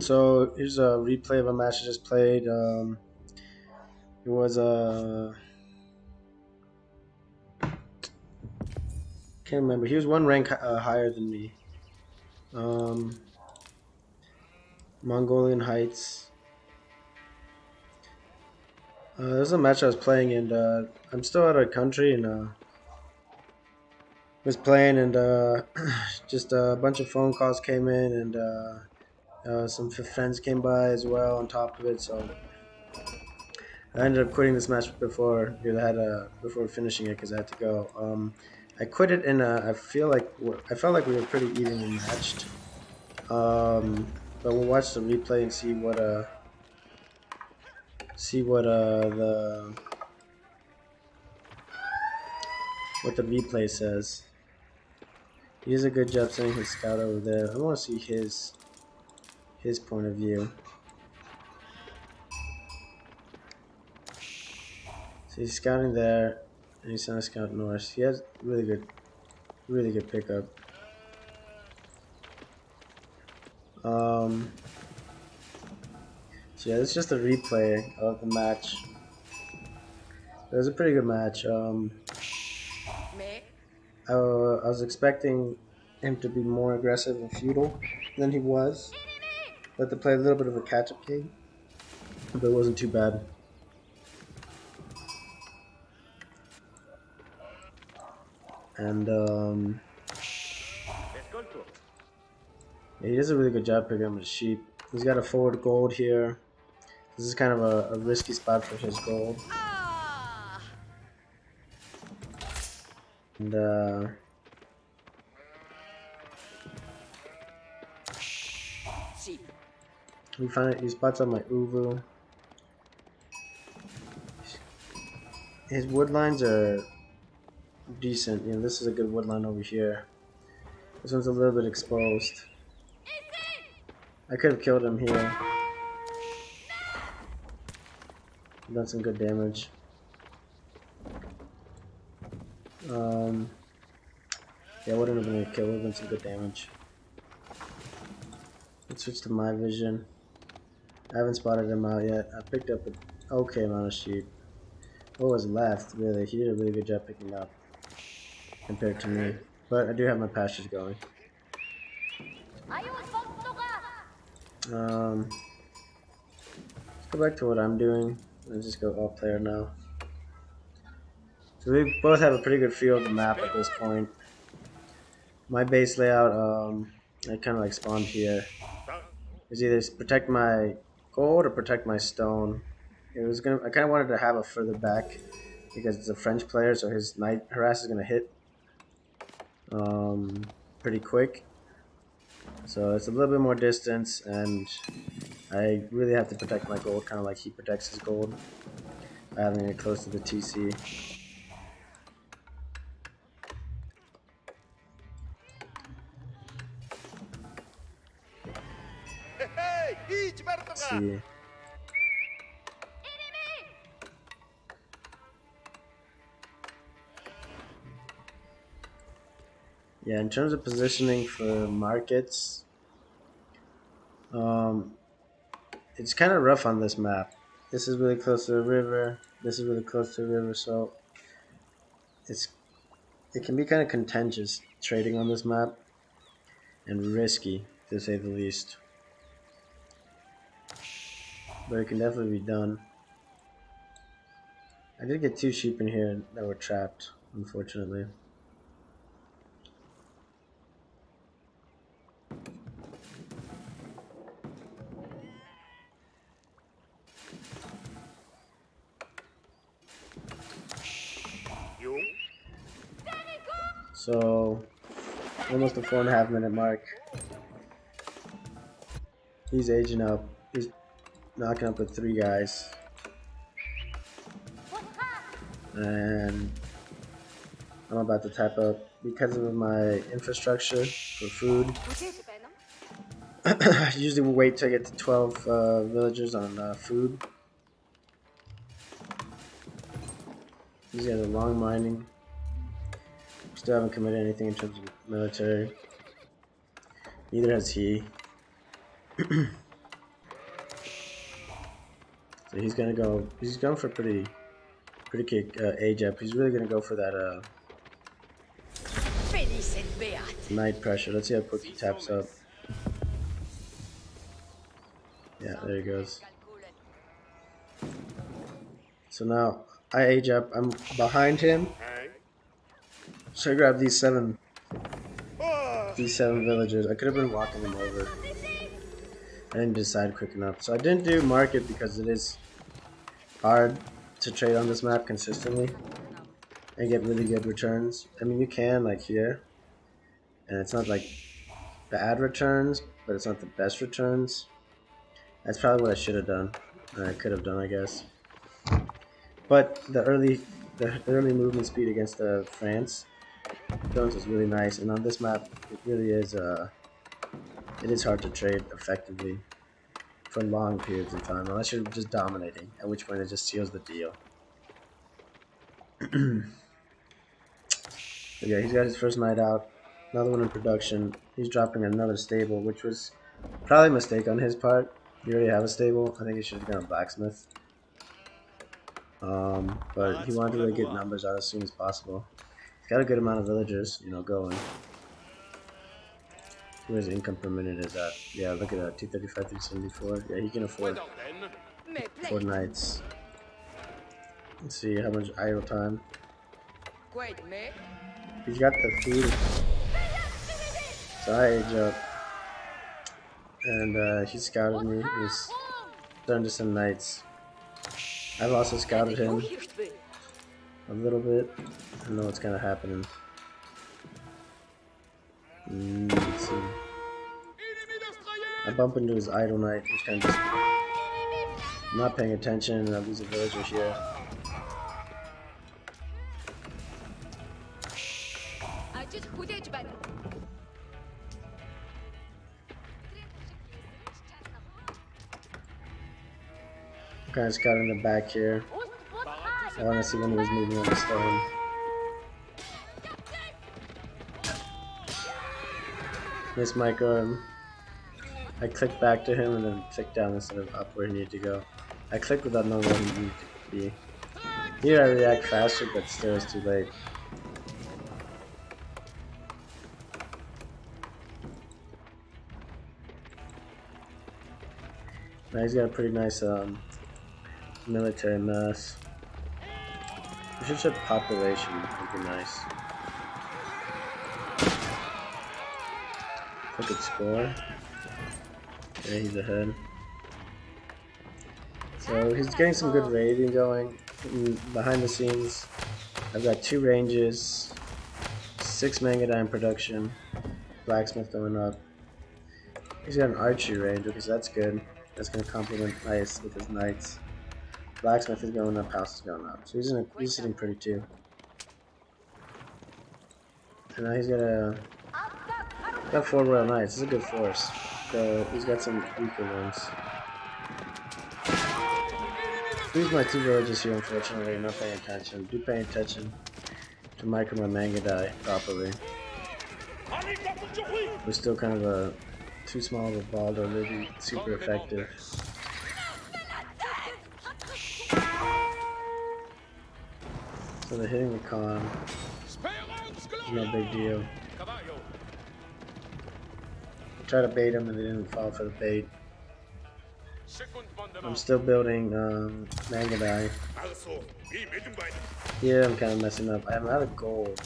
So here's a replay of a match I just played. It was can't remember. He was one rank higher than me. Um, Mongolian Heights. This was a match I was playing, and I'm still out of country, and was playing, and just a bunch of phone calls came in, and some friends came by as well on top of it. So I ended up quitting this match before because I had before finishing it because I had to go. I quit it, and I felt like we were pretty evenly matched. But we'll watch the replay and see what the replay says. He does a good job sending his scout over there. I want to see his point of view. So he's scouting there, and he's sending a scout north. He has really good pickup. So yeah, it's just a replay of the match. It was a pretty good match. I was expecting him to be more aggressive and feudal than he was, but to play a little bit of a catch-up game, but it wasn't too bad. And yeah, he does a really good job picking up his sheep. He's got a forward gold here. This is kind of a risky spot for his gold. And he spots out my Uvu. His wood lines are decent. You know, this is a good wood line over here. This one's a little bit exposed. I could have killed him here. Done some good damage. Yeah, wouldn't have been a kill. Would have been some good damage. Let's switch to my vision. I haven't spotted him out yet. I picked up an okay amount of sheep. What was left, really? He did a really good job picking up compared to me. But I do have my pastures going. Let's go back to what I'm doing. Let's just go all player now. So we both have a pretty good feel of the map at this point. My base layout, I kind of like spawned here. Is either protect my gold or protect my stone. I kind of wanted to have it further back because it's a French player, so his knight harass is gonna hit pretty quick. So it's a little bit more distance, and I really have to protect my gold, kind of like he protects his gold by having it close to the TC. Let's see. Yeah, in terms of positioning for markets, it's kind of rough on this map. This is really close to the river. This is really close to the river, so it can be kind of contentious trading on this map and risky, to say the least. But it can definitely be done. I did get 2 sheep in here that were trapped, unfortunately. So, almost the 4.5 minute mark. He's aging up. He's knocking up with 3 guys. And I'm about to tap up because of my infrastructure for food. I usually will wait till I get to 12 villagers on food. These guys are long mining. Still haven't committed anything in terms of military. Neither has he. So he's gonna go. He's going for pretty kick age up. He's really gonna go for that night pressure. Let's see how quick he taps up. Yeah, there he goes. So now I age up. I'm behind him. So I grab these seven villagers. I could have been walking them over. I didn't decide quick enough. So I didn't do market because it is hard to trade on this map consistently and get really good returns. I mean, you can like here, and it's not like bad returns, but it's not the best returns. That's probably what I should have done. Or I could have done, I guess. But the early movement speed against the France drones is really nice, and on this map, it really is. It is hard to trade effectively for long periods of time, unless you're just dominating, at which point it just seals the deal. Yeah, he's got his first night out. Another one in production. He's dropping another stable, which was probably a mistake on his part. You already have a stable. I think he should have gone a blacksmith. But he wanted to really get numbers out as soon as possible. He's got a good amount of villagers, you know, going. Where his income per minute is at. Yeah, look at that, 235, 374. Yeah, he can afford 4 nights. Let's see how much idle time. He's got the food. So I age up. And he scouted me. He's starting to send knights. I've also scouted him a little bit. I don't know what's kind of happening. Let's see. I bump into his idle knight, which kind of just not paying attention, and I lose a villager here. I'm kind of scouting the back here. I want to see when he was moving on the stone. Miss micro him. I clicked back to him and then clicked down instead of up where he needed to go. I clicked without knowing where he needed to be. Here I react faster, but still it's too late. Now he's got a pretty nice military mass. We should check population, would be nice. Look at score. Yeah, he's ahead. So he's getting some good raiding going. Behind the scenes, I've got 2 ranges, 6 Mangadine production, blacksmith going up. He's got an archery range because that's good. That's going to complement nice with his knights. Blacksmith is going up, house is going up. So he's sitting pretty too. And now he's got 4 royal knights. It's a good force. So he's got some weaker ones. These are my 2 villages here, unfortunately. Not paying attention. Do pay attention to micro my Mangadai properly. We're still kind of too small of a ball to really be super effective. So they're hitting the con. No big deal. I tried to bait him and they didn't fall for the bait. I'm still building Mangadai. Here I'm kind of messing up. I'm out of gold.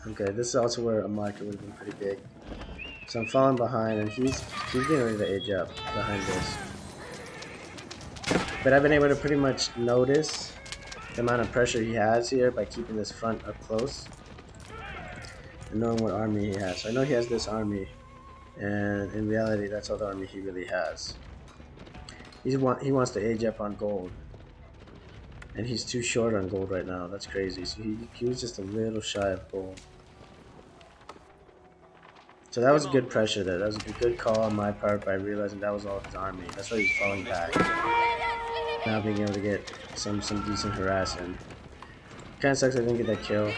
Okay, this is also where a market would have been pretty big. So I'm falling behind, and he's getting ready to age up behind this. But I've been able to pretty much notice the amount of pressure he has here by keeping this front up close and knowing what army he has. So I know he has this army, and in reality, that's all the army he really has. He wants to age up on gold, and he's too short on gold right now. That's crazy. So he was just a little shy of gold. So that was good pressure there. That was a good call on my part by realizing that was all his army. That's why he's falling back. Now being able to get some decent harassing. Kinda sucks I didn't get that kill.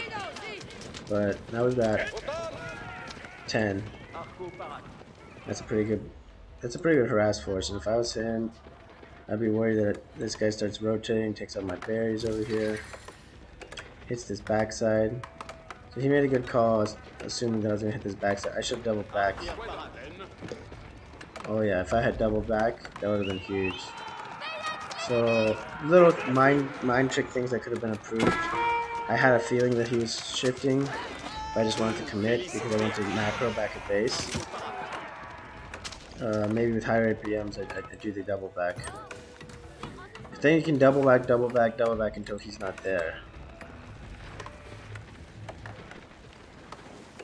But now we've got 10. That's a pretty good. That's a pretty good harass force. And if I was him, I'd be worried that this guy starts rotating, takes out my berries over here, hits this backside. So he made a good call, assuming that I was gonna hit this backside. I should have doubled back. Oh yeah, if I had doubled back, that would have been huge. So little mind trick things that could have been improved. I had a feeling that he was shifting, but I just wanted to commit because I wanted to macro back at base. Maybe with higher APMs, I'd do the double back. If then you can double back until he's not there.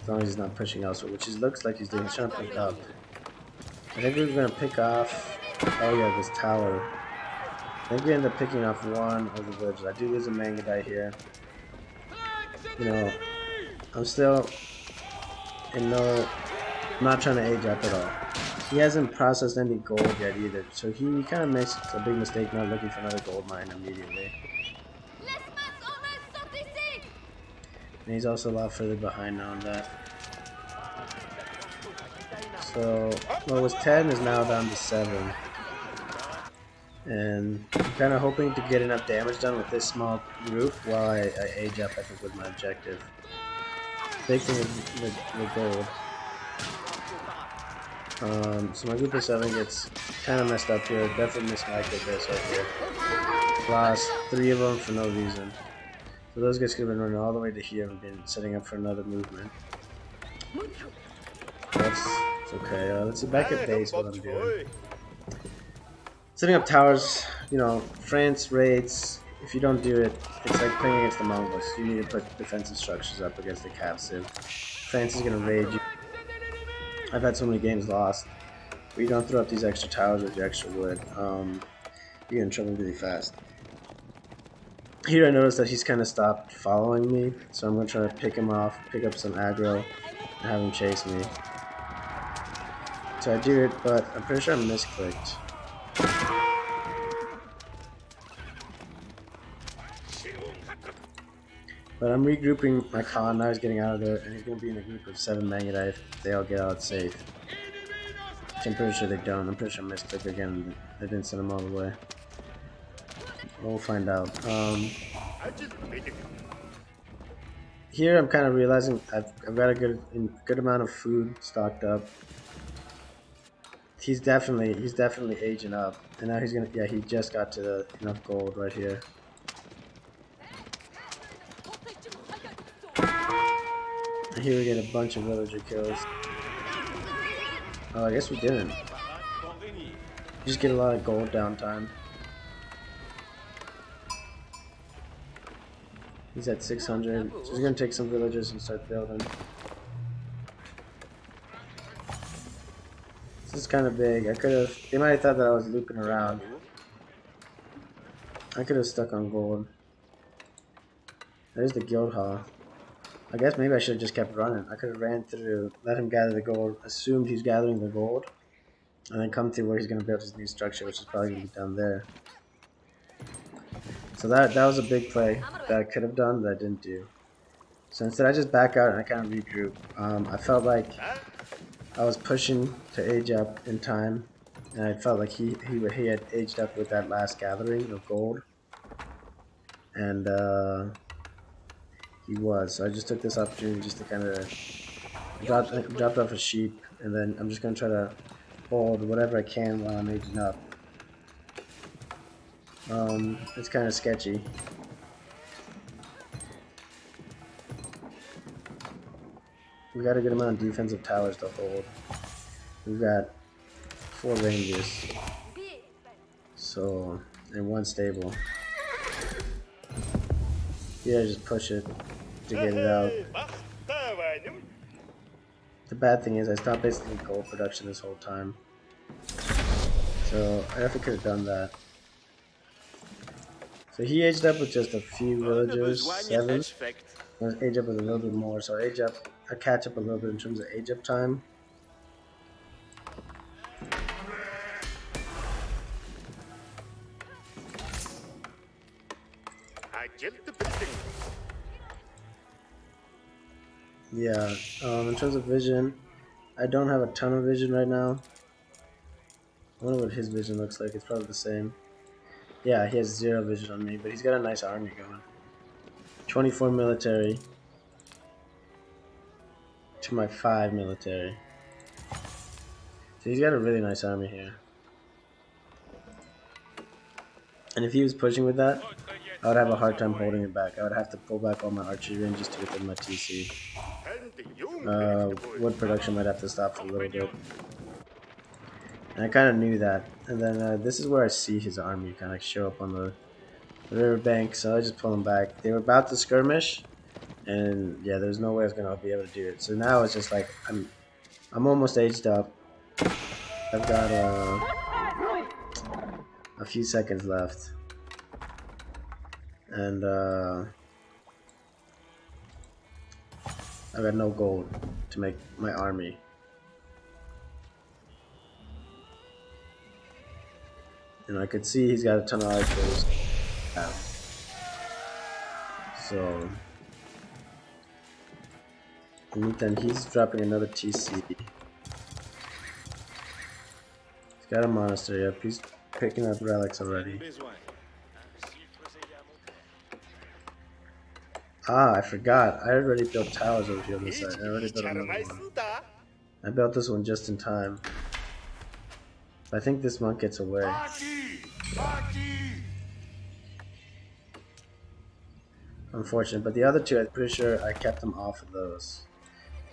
As long as he's not pushing elsewhere, which looks like he's doing. He's trying to pick up. I think we're gonna pick off. Oh yeah, this tower. I think we end up picking off one of the villages. I do lose a manga die here. You know, I'm still in no. I'm not trying to age up at all. He hasn't processed any gold yet either, so he kind of makes a big mistake not looking for another gold mine immediately. And he's also a lot further behind now on that. So what was 10 is now down to 7. And I'm kind of hoping to get enough damage done with this small group while I age up, I think, with my objective. Big thing with gold. So my group of 7 gets kind of messed up here. Definitely mismatched this right here. Lost 3 of them for no reason. So those guys could have been running all the way to here and been setting up for another movement. It's okay. Let's see back at base what I'm doing. Setting up towers, you know, France raids. If you don't do it, it's like playing against the Mongols. You need to put defensive structures up against the Cav Civ. France is gonna raid you. I've had so many games lost where you don't throw up these extra towers with your extra wood. You get in trouble really fast. Here I noticed that he's kind of stopped following me, so I'm going to try to pick him off, pick up some aggro, and have him chase me. So I do it, but I'm pretty sure I misclicked. But I'm regrouping my con, now he's getting out of there, and he's going to be in a group of 7 Mangadite if they all get out safe. Which I'm pretty sure they don't. I'm pretty sure I misclicked again, they didn't send him all the way. We'll find out. Here I'm kind of realizing I've got a good amount of food stocked up. He's definitely aging up, and now he's gonna. Yeah, he just got to enough gold right here. And here we get a bunch of villager kills. Oh, I guess we didn't. Just get a lot of gold downtime. He's at 600, so he's gonna take some villagers and start building. This is kind of big. They might have thought that I was looping around. I could have stuck on gold. There's the guild hall. I guess maybe I should have just kept running. I could have ran through, let him gather the gold, assumed he's gathering the gold, and then come through where he's gonna build his new structure, which is probably gonna be down there. So that was a big play that I could have done that I didn't do. So instead I just back out and I kind of regroup. I felt like I was pushing to age up in time, and I felt like he had aged up with that last gathering of gold, and he was. So I just took this opportunity just to kind of dropped off a sheep, and then I'm just gonna try to hold whatever I can while I'm aging up. It's kind of sketchy. We got a good amount of defensive towers to hold. We've got 4 ranges, so, and 1 stable. Yeah, just push it to get it out. The bad thing is I stopped basically gold production this whole time, so I definitely could have done that. So he aged up with just a few villagers, 7. Let's age up with a little bit more, so I catch up a little bit in terms of age up time. Yeah, in terms of vision, I don't have a ton of vision right now. I wonder what his vision looks like. It's probably the same. Yeah, he has 0 vision on me, but he's got a nice army going. 24 military to my 5 military. So he's got a really nice army here. And if he was pushing with that, I would have a hard time holding it back. I would have to pull back all my archery ranges to within my TC. Wood production might have to stop for a little bit. And I kind of knew that. And then this is where I see his army kind of show up on the riverbank, so I just pull them back. They were about to skirmish, and yeah, there's no way I was gonna be able to do it. So now it's just like I'm almost aged up. I've got a few seconds left, and I've got no gold to make my army. And I could see he's got a ton of archers. Yeah. So, and then he's dropping another TC. He's got a monastery up. He's picking up relics already. Ah, I forgot. I already built towers over here on this side. I already built another one. I built this one just in time. I think this monk gets away. Unfortunate, but the other two, I'm pretty sure I kept them off of those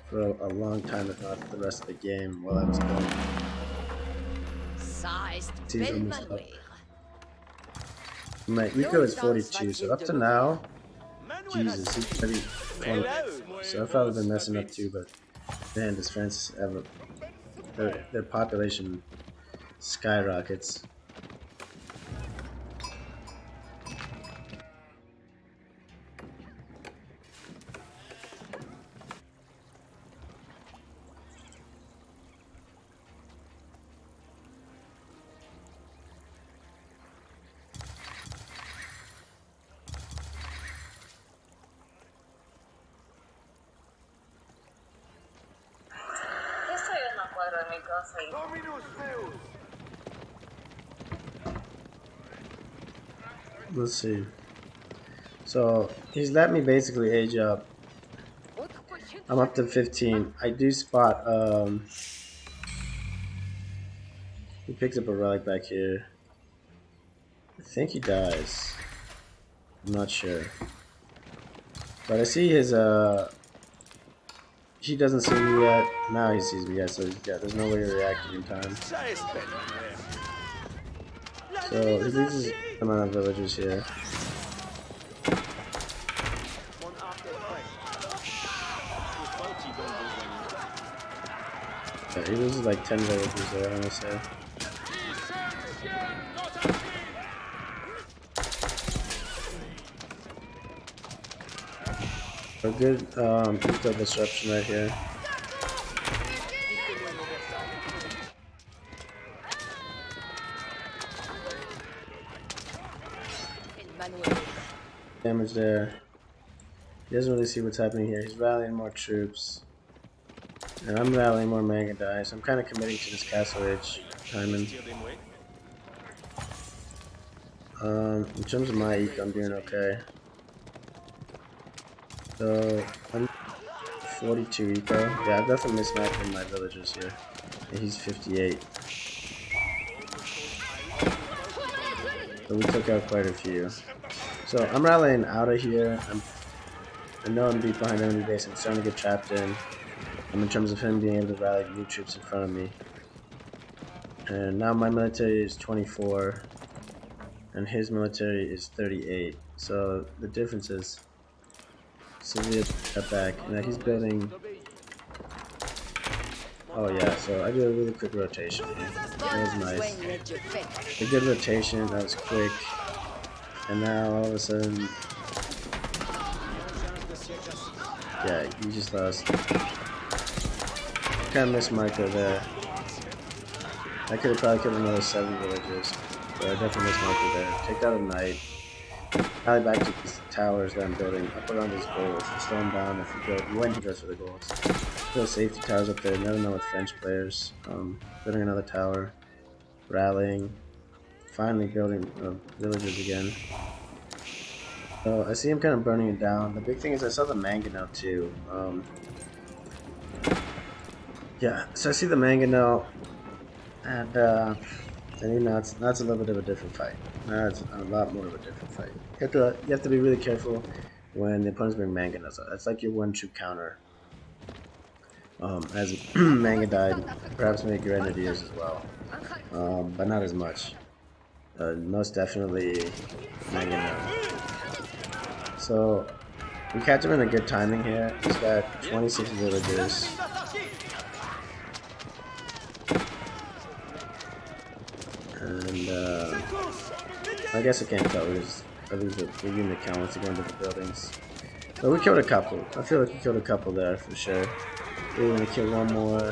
for a long time, if not the rest of the game, while I was going. He's almost up. My eco is 42, so up to now, Jesus, he's pretty 20. So I've probably been messing up too, but man, this France ever, their population skyrockets. Let's see. So he's let me basically age up. I'm up to 15. I do spot he picks up a relic back here. I think he dies. I'm not sure. But I see his he doesn't see me yet. Now he sees me, yeah, so yeah, there's no way to react in time. So he loses the amount of villagers here. Yeah, he loses like 10 villagers there, I want to say. A good eco disruption right here. Damage there. He doesn't really see what's happening here. He's rallying more troops. And I'm rallying more manga die, so I'm kind of committing to this castle age timing. In terms of my eco, I'm doing okay. So, I'm 42 eco. Yeah, I've definitely mismatched in my villagers here. And he's 58. So we took out quite a few. So I'm rallying out of here. I know I'm deep behind enemy base. I'm starting to get trapped in. In terms of him being able to rally new troops in front of me. And now my military is 24. And his military is 38. So the difference is severe back. Now he's building. Oh yeah, so I do a really quick rotation here. That was nice. A good rotation, that was quick. And now all of a sudden, yeah, you just lost. Kind of missed Marco there. I could have probably killed another 7 villagers, but I definitely missed Marco there. Take out a knight. Rally back to these towers that I'm building up around his goals. Slow him down if you build when he goes for the goals. Build safety towers up there. Never know with French players. Building another tower. Rallying. Finally building villages again. So I see him kind of burning it down. The big thing is I saw the mangonel too. Yeah, so I see the mangonel, and that's a little bit of a different fight. That's a lot more of a different fight. You have to be really careful when the opponents bring mangonels out. That's like your one true counter. As manga died, perhaps make grenadiers as well, but not as much. Most definitely mangonel. So we catch him in a good timing here. He's got 26 villagers. And I guess I can't tell because I lose the unit count once you go into the buildings. But we killed a couple. I feel like we killed a couple there for sure. We're gonna kill one more,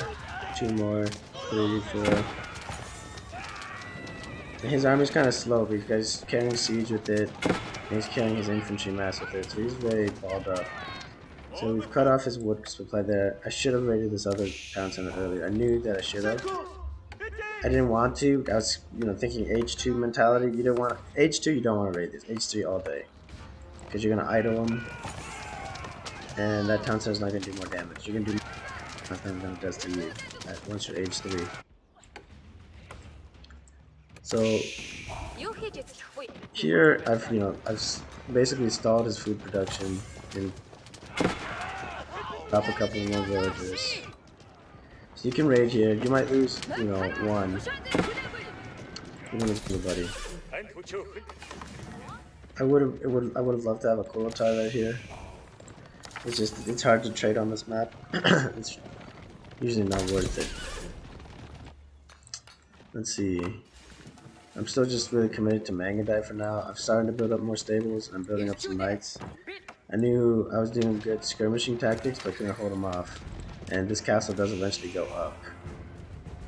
two more, 3, 4. And his army's kind of slow, but he's carrying siege with it. And he's carrying his infantry mass with it, so he's very balled up. So we've cut off his wood supply there. I should have raided this other town center earlier. I knew that I should have. I didn't want to. I was, thinking H2 mentality. You don't want H2. You don't want to raid this. H3 all day, because you're gonna idle them, and that town center's not gonna do more damage. You're gonna do nothing than it does to you once you're H3. So here I've basically stalled his food production and drop a couple more villagers. So you can raid here. You might lose, one. You don't lose anybody. I would have loved to have a Kurotai right here. It's hard to trade on this map. It's usually not worth it. Let's see. I'm still just really committed to Mangadai for now. I'm starting to build up more stables. I'm building up some knights. I knew I was doing good skirmishing tactics, but I couldn't hold them off. And this castle does eventually go up.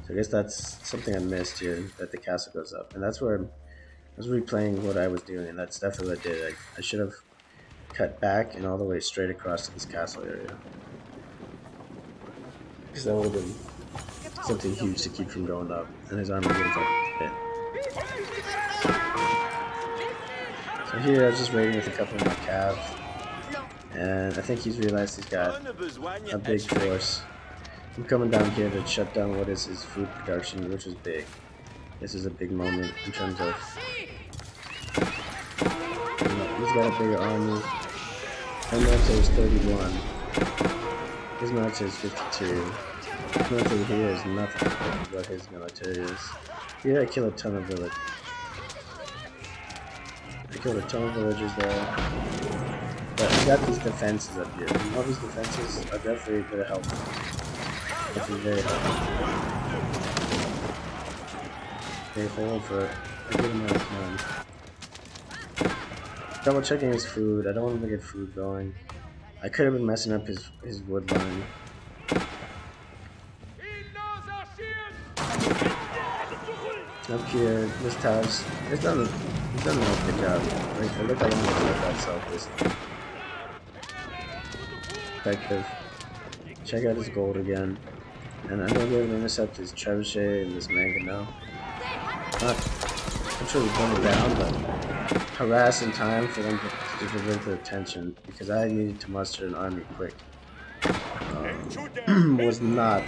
So I guess that's something I missed here, that the castle goes up. And that's where I was replaying what I was doing, and that's definitely what I did. I should have cut back and all the way straight across to this castle area. Because that would have been something huge to keep from going up. And his army would have hit. So here I was just raiding with a couple of my cav. And I think he's realized he's got a big force. I'm coming down here to shut down what is his food production, which is big. This is a big moment in terms of... he's got a bigger army. My military is 31. His military is 52. His military here is nothing compared to what his military is. Here I kill a ton of villagers. I killed a ton of villagers there. But I got these defenses up here. All these defenses are definitely going to help. Definitely very helpful. Okay, hold for a good amount of time. Double checking his food. I don't want him to get food going. I could have been messing up his wood line. Up here, this tower's he's done a good job. Like, look how long it's left outside this. Effective. Check out his gold again. And I'm gonna be able to intercept his trebuchet and this mangonel. I'm sure we've done it down, but harass in time for them to divert their attention, because I needed to muster an army quick. Was not.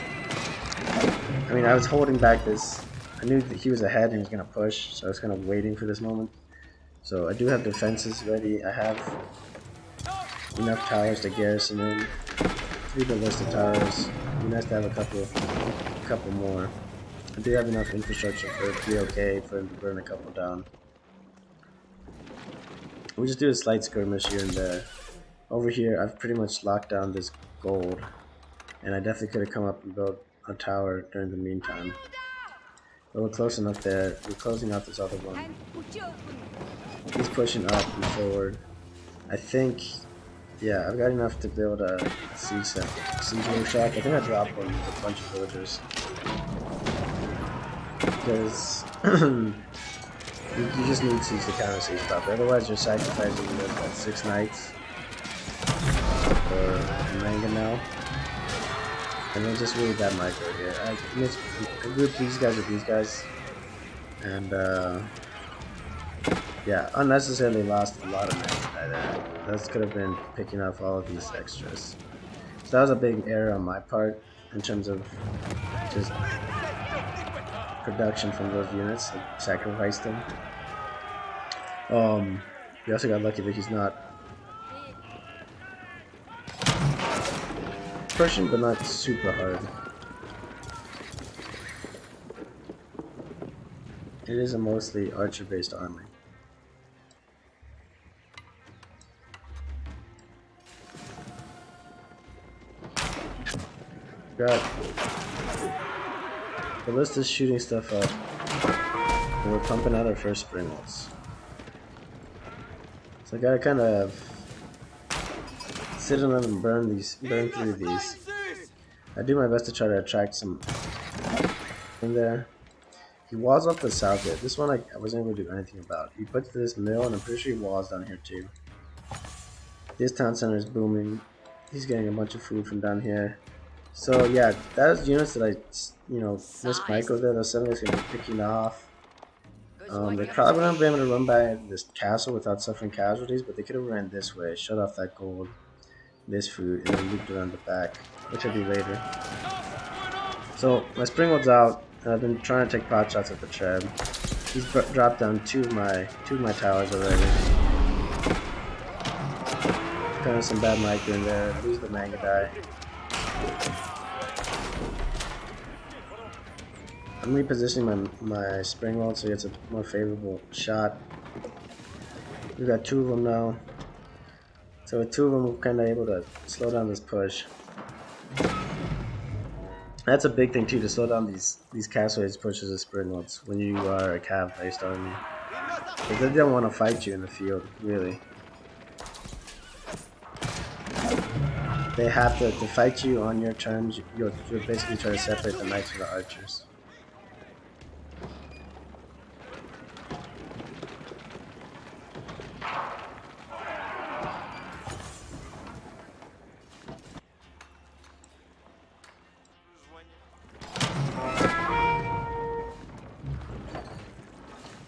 I mean, I was holding back this. I knew that he was ahead and he was gonna push, so I was kind of waiting for this moment. So I do have defenses ready. I have enough towers to garrison in. 3 ballistic towers. It'd be nice to have a couple more. I do have enough infrastructure for it to be okay for him to burn a couple down. We just do a slight skirmish here and there. Over here, I've pretty much locked down this gold, and I definitely could have come up and built a tower during the meantime. But we're close enough there. We're closing out this other one. He's pushing up and forward. I think, yeah, I've got enough to build a siege shack. I think I dropped one with a bunch of villagers. Because you just need siege to counter siege stuff. Otherwise, you're sacrificing what, 6 knights or a mangonel. And then just really bad micro here. I grouped these guys with these guys. And yeah, unnecessarily lost a lot of Magnet there. That could have been picking off all of these extras. So that was a big error on my part in terms of just production from those units. I sacrificed them. We also got lucky that he's not pushing, but not super hard. It is a mostly archer-based army. Got Ballista's shooting stuff up, and we're pumping out our first spring walls. So I gotta kind of sit on them and burn through these. I do my best to try to attract some in there. He walls off the south bit. This one I wasn't able to do anything about. He puts this mill, and I'm pretty sure he walls down here too. This town center is booming. He's getting a bunch of food from down here. So yeah, those units that I, missed micro there, those suddenly going to be picking off. They probably wouldn't be able to run by this castle without suffering casualties, but they could have ran this way, shut off that gold, this food, and then looped around the back, which I'll do later. So my Springwood's out, and I've been trying to take pot shots at the Treb. He's dropped down two of my towers already. Kind of some bad micro in there. Lose the Mangadai. I'm repositioning my Springwald so he gets a more favorable shot. We've got two of them now. So with two of them, we're kind of able to slow down this push. That's a big thing too, to slow down these castleways pushes of Springwalds when you are a cav-based army. Because they don't want to fight you in the field, really. They have to fight you on your terms. You're basically trying to separate the knights from the archers.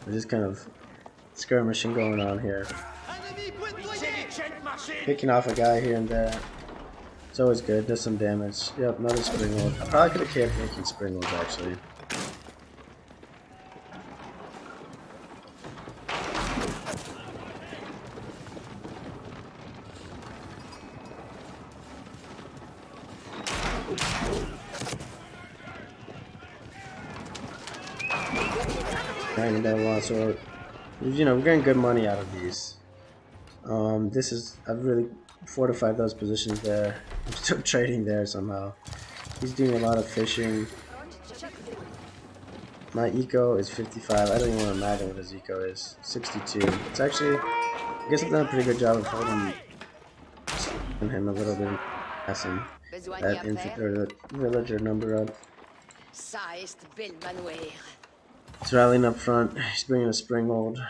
There's just kind of skirmishing going on here. Picking off a guy here and there. It's always good, does some damage. Yep, another Springwood. I probably could have kept making Springwoods actually. Banging that one, so we're getting good money out of these. I've really fortified those positions there. I'm still trading there somehow. He's doing a lot of fishing. My eco is 55. I don't even want to imagine what his eco is. 62. It's actually, I guess I've done a pretty good job of holding him a little bit, passing that villager number up. He's rallying up front. He's bringing a Springwold.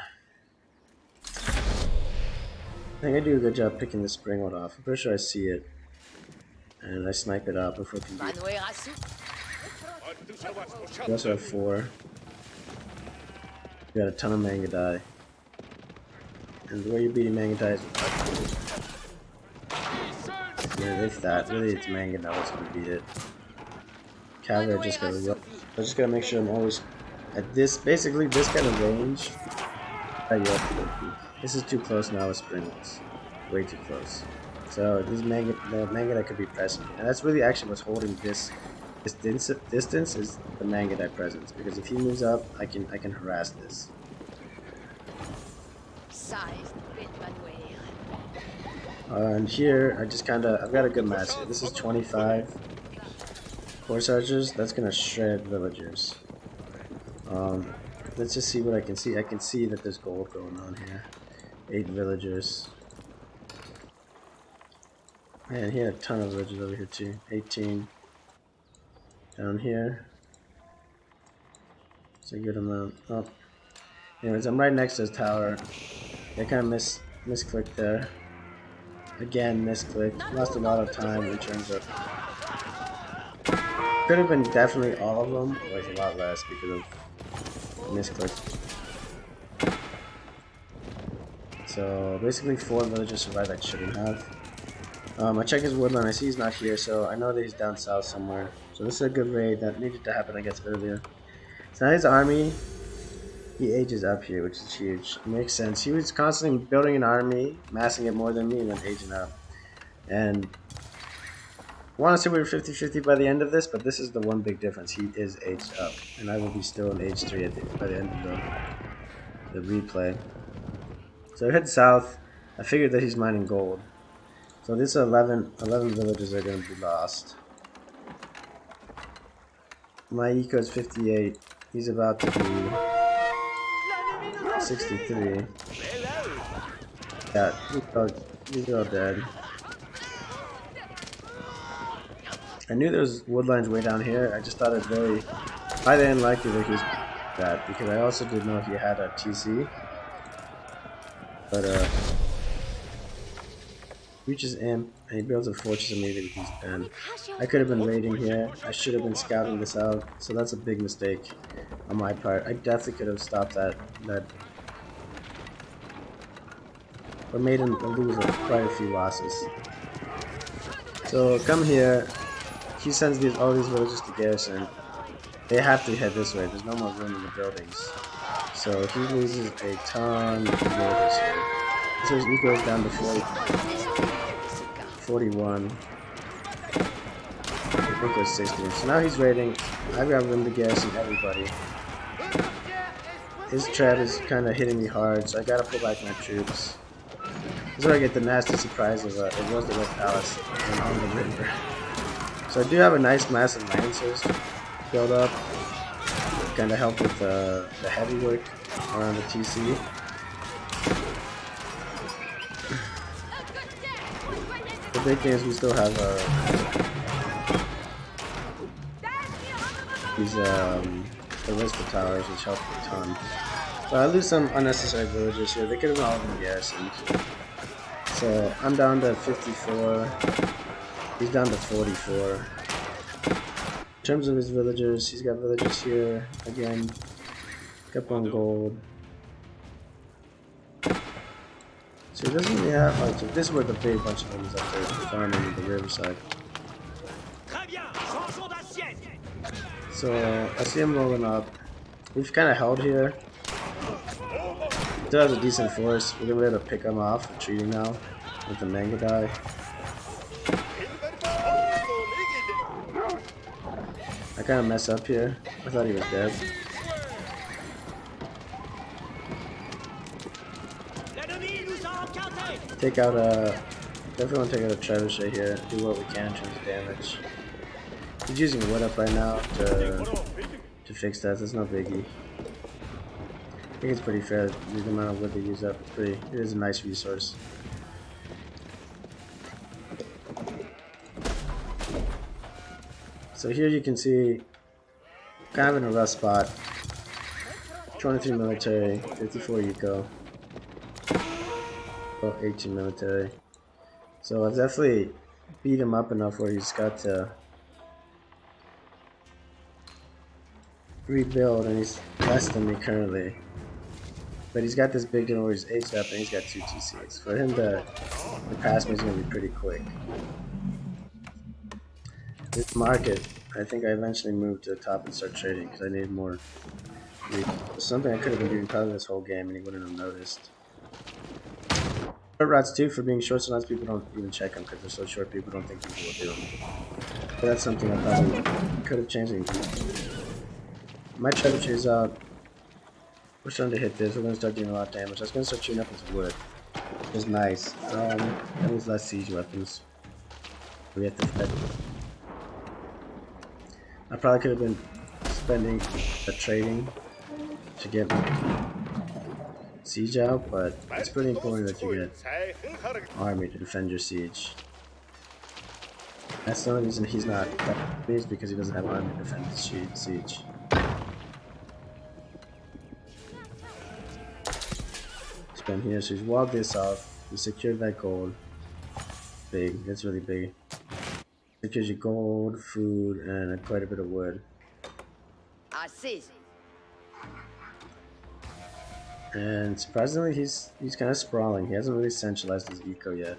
I think I do a good job picking the Springwood off. I'm pretty sure I see it. And I snipe it out before it can do it. We also have 4. We got a ton of Mangadai. And the way you're beating Mangadai is with yeah, if that. Really, it's Mangadai that's going to beat it. Cavalry just gotta go. I just gotta make sure I'm always at basically this kind of range. This is too close now with Springwalds. Way too close. So the Mangadai could be pressing. And that's really actually what's holding this distance is the Mangadai presence. Because if he moves up, I can harass this. And here I've got a good match here. This is 25 horse archers. That's gonna shred villagers. Let's just see what I can see. I can see that there's gold going on here. 8 villagers. And he had a ton of villagers over here too. 18. Down here. It's a good amount. Oh. Anyways, I'm right next to his tower. They kind of misclicked there. Again, misclicked. Lost a lot of time in terms of Could have been definitely all of them, or like a lot less because of misclicks. So basically 4 villagers survived that shouldn't have. I check his woodland, I see he's not here, so I know that he's down south somewhere. So this is a good raid that needed to happen, I guess, earlier. So now his army, he ages up here, which is huge. It makes sense. He was constantly building an army, massing it more than me, and then aging up. And I want to say we were 50-50 by the end of this, but this is the one big difference. He is aged up, and I will be still in age 3 by the end of the replay. So I head south. I figured that he's mining gold. So this 11 villages are going to be lost. My eco is 58. He's about to be 63. Yeah, these are all dead. I knew there was woodlines way down here. I just thought it very highly unlikely that he was that, because I also didn't know if he had a TC. But reaches imp and he builds a fortress immediately with his pen. I could have been raiding here. I should have been scouting this out. So that's a big mistake on my part. I definitely could have stopped that or made him lose quite a few losses. So come here. He sends all these villagers to garrison. They have to head this way. There's no more room in the buildings. So he loses a ton of villagers here. So his eco is down to 41. I think it was 16. So now he's raiding. I've got room to garrison everybody. His trap is kind of hitting me hard, so I gotta pull back my troops. This is where I get the nasty surprise of it was the Red Palace and on the river. So I do have a nice mass of lancers build up. Kind of help with the heavy work around the TC. The big thing is we still have these ballista towers, which help a ton. But I lose some unnecessary villagers here. They could have all been garrisoned. So I'm down to 54. He's down to 44. In terms of his villagers, he's got villagers here again. Couple on gold. So he doesn't really have much. This is where the big bunch of them is up there farming in the riverside. So I see him rolling up. We've kind of held here. Still has a decent force. We're gonna be able to pick him off retreating now with the Mangadai. I kind of mess up here. I thought he was dead. Take out definitely want to take out a trebuchet here. Do what we can in terms of damage. He's using wood up right now to fix that. That's no biggie. I think it's pretty fair. The amount of wood they use up. It is a nice resource. So here you can see, kind of in a rough spot. 23 military, 54 eco, 18 military. So I've definitely beat him up enough where he's got to rebuild, and he's less than me currently. But he's got this big deal where he's aged up and he's got 2 TCs. For him to pass me is going to be pretty quick. This market, I think I eventually moved to the top and start trading because I needed more. Something I could have been doing probably this whole game and he wouldn't have noticed. Short routes too, for being short, sometimes people don't even check them because they're so short people don't think people will do them. But that's something I probably could have changed. My trebuchet is out. We're starting to hit this. We're going to start doing a lot of damage. I was going to start shooting up his wood. It was nice. That was less siege weapons. We have to fight. I probably could have been spending the trading to get siege out, but it's pretty important that you get army to defend your siege. That's the only reason he's not is because he doesn't have army to defend his siege. Spend here, so he's walled this off. He secured that gold. Big, that's really big. It gives you gold, food, and quite a bit of wood. Assez. And surprisingly, he's kind of sprawling. He hasn't really centralized his eco yet.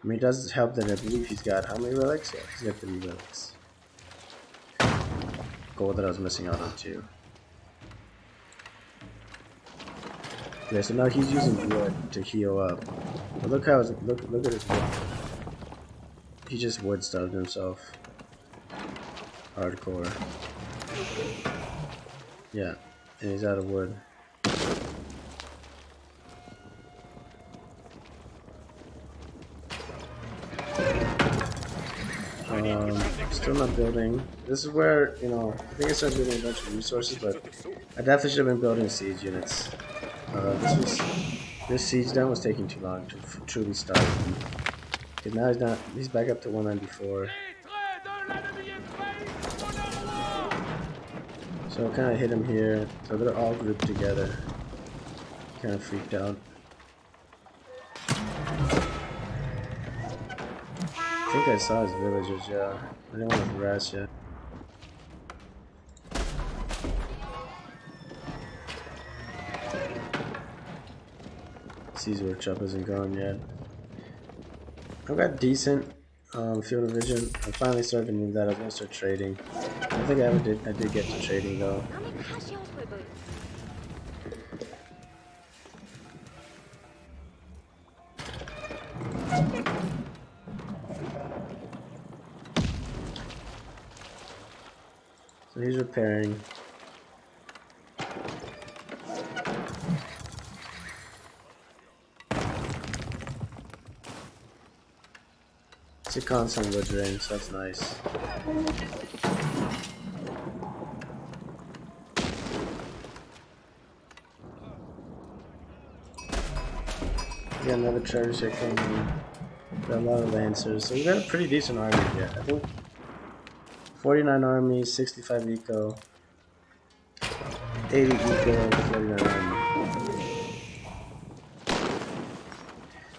I mean, it does help that I believe he's got how many relics? Yeah, he's got 3 relics. Gold that I was missing out on too. Okay, so now he's using wood to heal up. But look how look at his wood. He just wood stubbed himself. Hardcore. Yeah, and he's out of wood. Still not building. This is where, I think I started building a bunch of resources, but I definitely should have been building siege units. This siege down was taking too long to truly start. Because now he's not. He's back up to 194. So I kind of hit him here. So they're all grouped together. Kind of freaked out. I think I saw his villagers. Yeah, I didn't want to harass yet. Siege workshop isn't gone yet. I've got decent field of vision. I finally started to move that. I was gonna start trading. I don't think I ever did. I did get to trading though. So he's repairing. It's a constant wood drain, so that's nice. We got another treasure ship coming in. Got a lot of lancers, so we got a pretty decent army here. I think 49 armies, 65 eco, 80 eco, 49 army.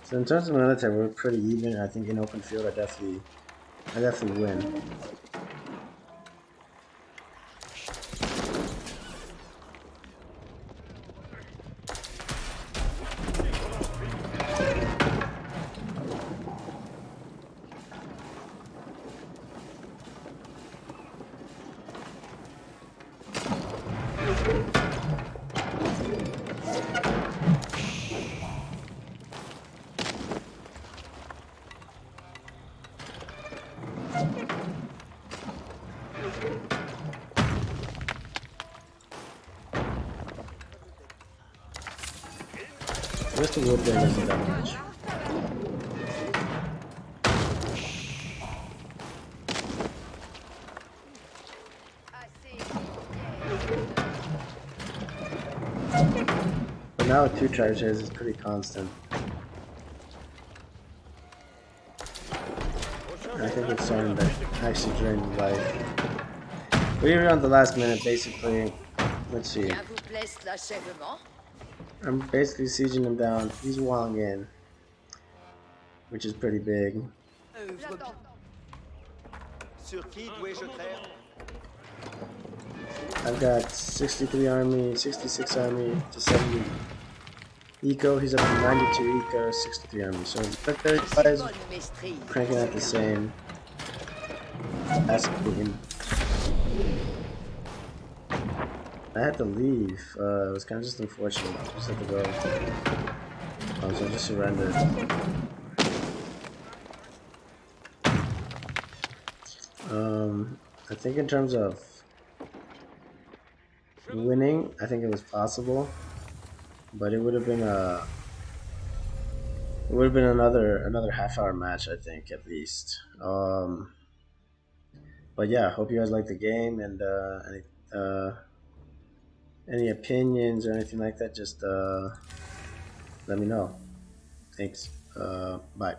So in terms of military, we're pretty even. I think in open field, I definitely win. The rest of the wood drain isn't that much. But now with 2 charges, it's pretty constant. I think it's starting to actually drain life. We're even on the last minute, basically. Let's see. I'm basically sieging him down. He's walling in, which is pretty big. I've got 63 army, 66 army to 70 eco. He's up to 92 eco, 63 army. So but those guys cranking out the same. I had to leave. It was kind of just unfortunate. I just had to go. So I just surrendered. I think in terms of winning, I think it was possible, but it would have been another half-hour match, I think, at least. But yeah, hope you guys like the game, and any opinions or anything like that, just let me know. Thanks. Bye.